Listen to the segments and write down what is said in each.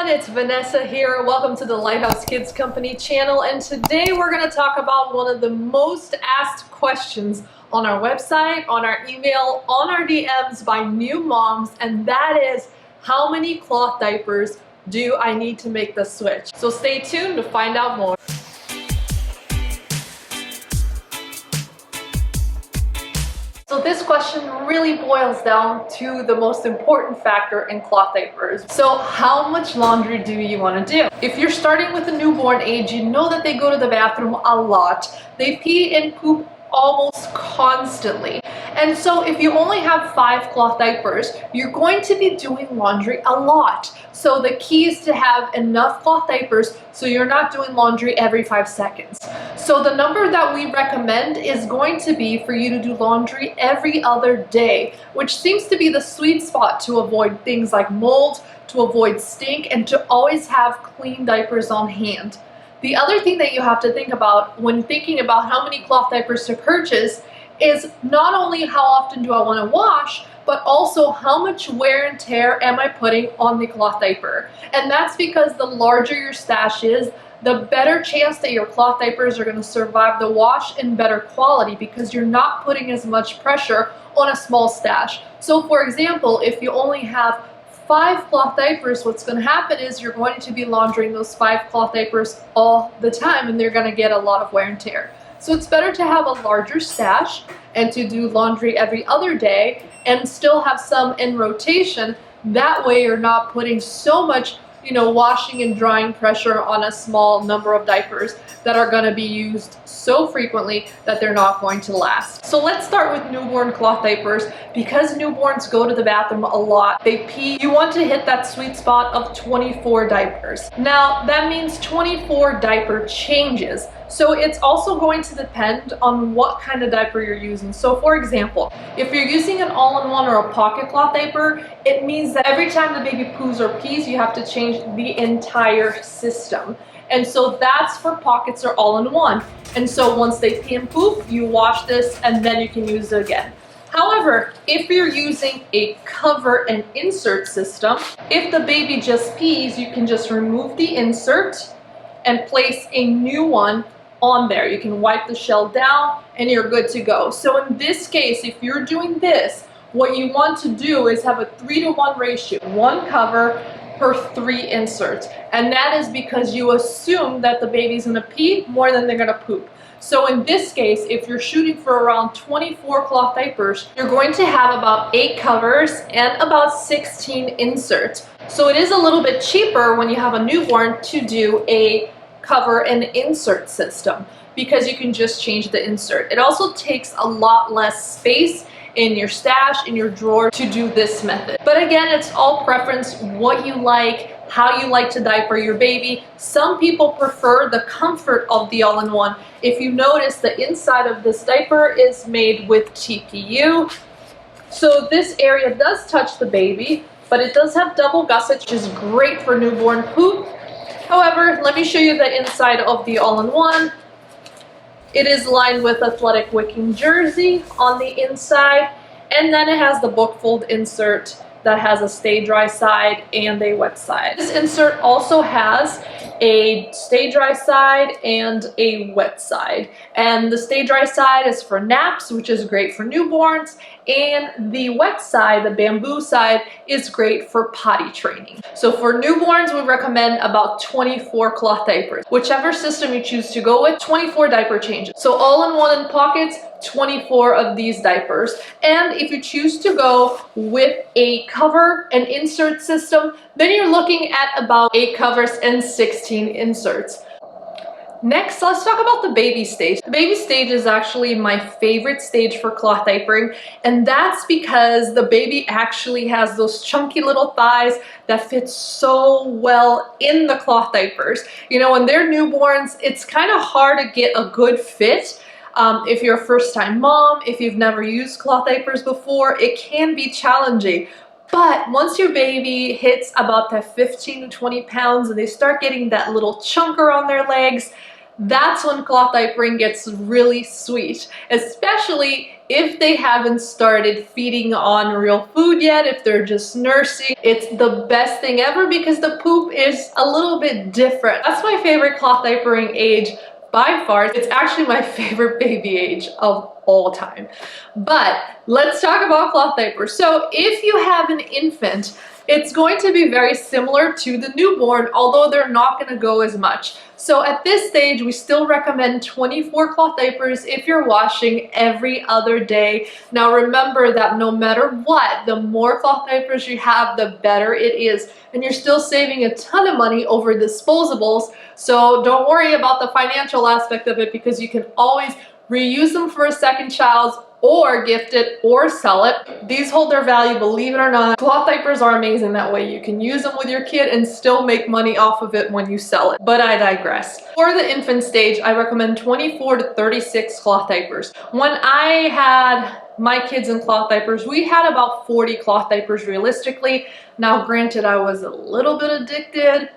everyone, it's Vanessa here. Welcome to the Lighthouse Kids Company channel, and today we're going to talk about one of the most asked questions on our website, on our email, on our DMs by new moms, and that is, how many cloth diapers do I need to make the switch? So stay tuned to find out more. So this question really boils down to the most important factor in cloth diapers. So how much laundry do you want to do? If you're starting with a newborn age, you know that they go to the bathroom a lot. They pee and poop almost constantly. And so if you only have 5 cloth diapers, you're going to be doing laundry a lot. So the key is to have enough cloth diapers so you're not doing laundry every 5 seconds. So the number that we recommend is going to be for you to do laundry every other day, which seems to be the sweet spot to avoid things like mold, to avoid stink, and to always have clean diapers on hand. The other thing that you have to think about when thinking about how many cloth diapers to purchase is not only how often do I want to wash, but also how much wear and tear am I putting on the cloth diaper. And that's because the larger your stash is, the better chance that your cloth diapers are going to survive the wash in better quality, because you're not putting as much pressure on a small stash. So for example, if you only have 5 cloth diapers, what's going to happen is you're going to be laundering those 5 cloth diapers all the time, and they're going to get a lot of wear and tear. So it's better to have a larger stash and to do laundry every other day and still have some in rotation. That way you're not putting so much, washing and drying pressure on a small number of diapers that are going to be used so frequently that they're not going to last. So let's start with newborn cloth diapers. Because newborns go to the bathroom a lot, they pee, you want to hit that sweet spot of 24 diapers. Now that means 24 diaper changes. So it's also going to depend on what kind of diaper you're using. So for example, if you're using an all-in-one or a pocket cloth diaper, it means that every time the baby poos or pees, you have to change the entire system. And so that's for pockets or all-in-one. And so once they pee and poop, you wash this and then you can use it again. However, if you're using a cover and insert system, if the baby just pees, you can just remove the insert and place a new one on there. You can wipe the shell down and you're good to go. So in this case, if you're doing this, what you want to do is have a 3-to-1 ratio, 1 cover per 3 inserts. And that is because you assume that the baby's gonna pee more than they're gonna poop. So in this case, if you're shooting for around 24 cloth diapers, you're going to have about 8 covers and about 16 inserts. So it is a little bit cheaper when you have a newborn to do a cover and insert system, because you can just change the insert. It also takes a lot less space in your stash, in your drawer, to do this method. But again, it's all preference, what you like, how you like to diaper your baby. Some people prefer the comfort of the all-in-one. If you notice, the inside of this diaper is made with TPU. So this area does touch the baby, but it does have double gusset, which is great for newborn poop. However, let me show you the inside of the all-in-one. It is lined with athletic wicking jersey on the inside, and then it has the book fold insert that has a stay dry side and a wet side. This insert also has a stay dry side and a wet side. And the stay dry side is for naps, which is great for newborns, and the wet side, the bamboo side, is great for potty training. So for newborns, we recommend about 24 cloth diapers. Whichever system you choose to go with, 24 diaper changes. So all-in-one and pockets, 24 of these diapers. And if you choose to go with a cover and insert system, then you're looking at about 8 covers and 16 inserts. Next, let's talk about the baby stage. The baby stage is actually my favorite stage for cloth diapering, and that's because the baby actually has those chunky little thighs that fit so well in the cloth diapers. When they're newborns, it's kind of hard to get a good fit. If you're a first-time mom, if you've never used cloth diapers before, it can be challenging. But once your baby hits about that 15 to 20 pounds and they start getting that little chunker on their legs, that's when cloth diapering gets really sweet, especially if they haven't started feeding on real food yet, if they're just nursing, it's the best thing ever because the poop is a little bit different. That's my favorite cloth diapering age by far. It's actually my favorite baby age of all time. But let's talk about cloth diapers. So if you have an infant, it's going to be very similar to the newborn, although they're not going to go as much. So at this stage, we still recommend 24 cloth diapers if you're washing every other day. Now remember that no matter what, the more cloth diapers you have, the better it is. And you're still saving a ton of money over disposables. So don't worry about the financial aspect of it because you can always reuse them for a second child or gift it or sell it. These hold their value, believe it or not. Cloth diapers are amazing that way. You can use them with your kid and still make money off of it when you sell it. But I digress. For the infant stage, I recommend 24 to 36 cloth diapers. When I had my kids in cloth diapers, we had about 40 cloth diapers realistically. Now granted, I was a little bit addicted.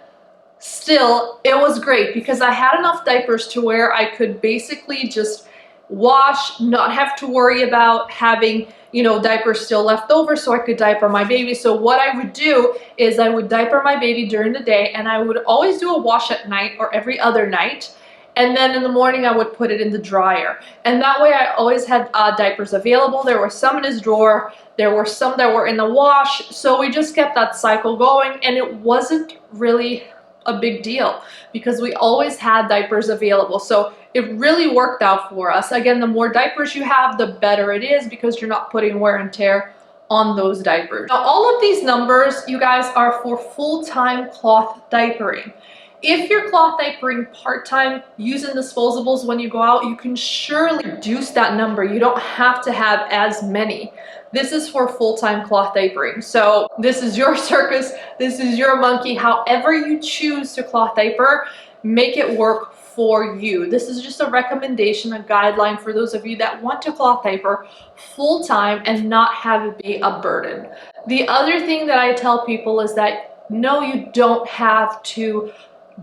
Still, it was great because I had enough diapers to where I could basically just wash, not have to worry about having, you know, diapers still left over so I could diaper my baby. So what I would do is I would diaper my baby during the day and I would always do a wash at night or every other night. And then in the morning I would put it in the dryer. And that way I always had diapers available. There were some in his drawer. There were some that were in the wash. So we just kept that cycle going and it wasn't really a big deal because we always had diapers available. So it really worked out for us. Again, the more diapers you have, the better it is because you're not putting wear and tear on those diapers. Now, all of these numbers, you guys, are for full-time cloth diapering. If you're cloth diapering part-time using disposables when you go out, you can surely reduce that number. You don't have to have as many. This is for full-time cloth diapering. So this is your circus, this is your monkey. However you choose to cloth diaper, make it work for you. This is just a recommendation, a guideline for those of you that want to cloth diaper full-time and not have it be a burden. The other thing that I tell people is that no, you don't have to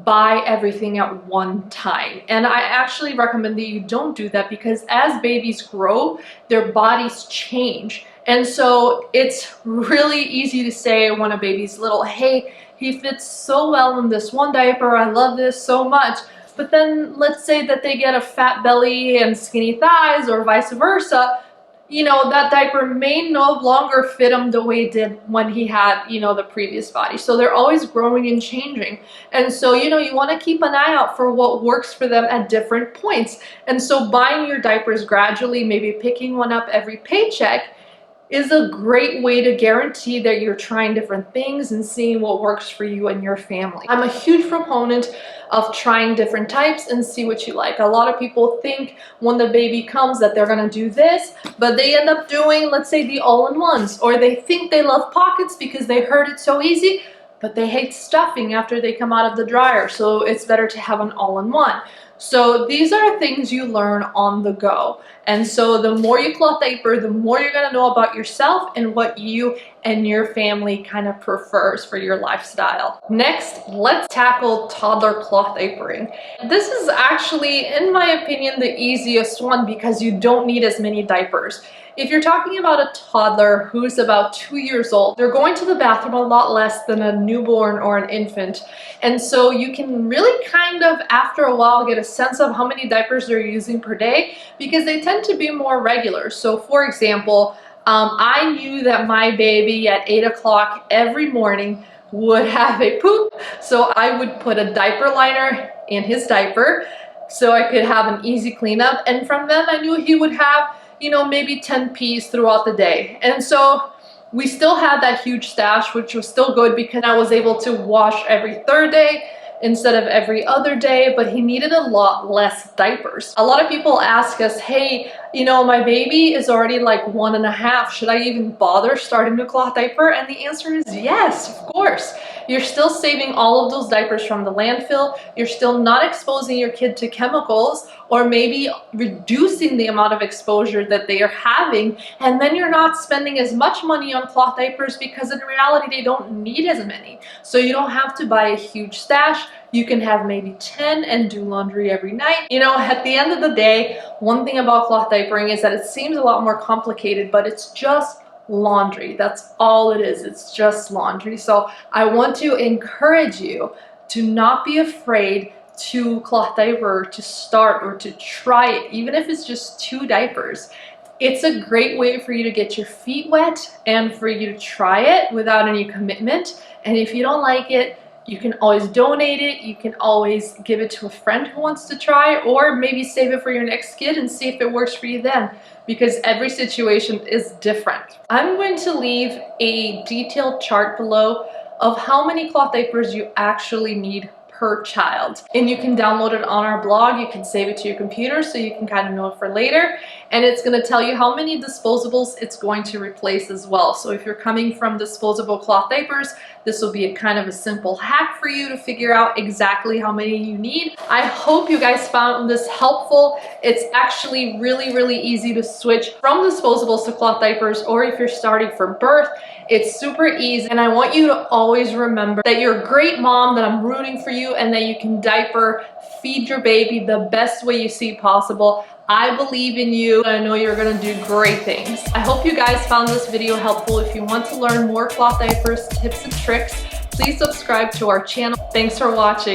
buy everything at one time. And I actually recommend that you don't do that because as babies grow, their bodies change. And so it's really easy to say when a baby's little, hey, he fits so well in this one diaper, I love this so much. But then let's say that they get a fat belly and skinny thighs or vice versa, you know, that diaper may no longer fit him the way it did when he had, you know, the previous body. So they're always growing and changing. And so, you know, you want to keep an eye out for what works for them at different points. And so buying your diapers gradually, maybe picking one up every paycheck, is a great way to guarantee that you're trying different things and seeing what works for you and your family. I'm a huge proponent of trying different types and see what you like. A lot of people think when the baby comes that they're gonna do this, but they end up doing, let's say, the all-in-ones, or they think they love pockets because they heard it so easy, but they hate stuffing after they come out of the dryer, so it's better to have an all-in-one. So these are things you learn on the go. And so the more you cloth diaper, the more you're gonna know about yourself and what you and your family kind of prefers for your lifestyle. Next, let's tackle toddler cloth diapering. This is actually, in my opinion, the easiest one because you don't need as many diapers. If you're talking about a toddler who's about 2 years old, they're going to the bathroom a lot less than a newborn or an infant. And so you can really kind of, after a while, get a sense of how many diapers they're using per day because they tend to be more regular. So for example, I knew that my baby at 8 o'clock every morning would have a poop. So I would put a diaper liner in his diaper so I could have an easy cleanup. And from then I knew he would have, you know, maybe 10 pees throughout the day. And so we still had that huge stash, which was still good because I was able to wash every third day instead of every other day, but he needed a lot less diapers. A lot of people ask us, hey, you know, my baby is already like 1.5. Should I even bother starting a cloth diaper? And the answer is yes, of course. You're still saving all of those diapers from the landfill. You're still not exposing your kid to chemicals or maybe reducing the amount of exposure that they are having. And then you're not spending as much money on cloth diapers because in reality, they don't need as many. So you don't have to buy a huge stash. You can have maybe 10 and do laundry every night. You know, at the end of the day, one thing about cloth diapers diapering is that it seems a lot more complicated, but it's just laundry. That's all it is. It's just laundry. So I want to encourage you to not be afraid to cloth diaper, to start or to try it, even if it's just 2 diapers. It's a great way for you to get your feet wet and for you to try it without any commitment. And if you don't like it, you can always donate it. You can always give it to a friend who wants to try, or maybe save it for your next kid and see if it works for you then, because every situation is different. I'm going to leave a detailed chart below of how many cloth diapers you actually need per child, and you can download it on our blog. You can save it to your computer so you can kind of know it for later, and it's going to tell you how many disposables it's going to replace as well. So if you're coming from disposable cloth diapers, this will be a kind of a simple hack for you to figure out exactly how many you need. I hope you guys found this helpful. It's actually really easy to switch from disposables to cloth diapers, or if you're starting from birth, it's super easy. And I want you to always remember that you're a great mom, that I'm rooting for you, and that you can diaper, feed your baby the best way you see possible. I believe in you, and I know you're gonna do great things. I hope you guys found this video helpful. If you want to learn more cloth diapers, tips and tricks, please subscribe to our channel. Thanks for watching.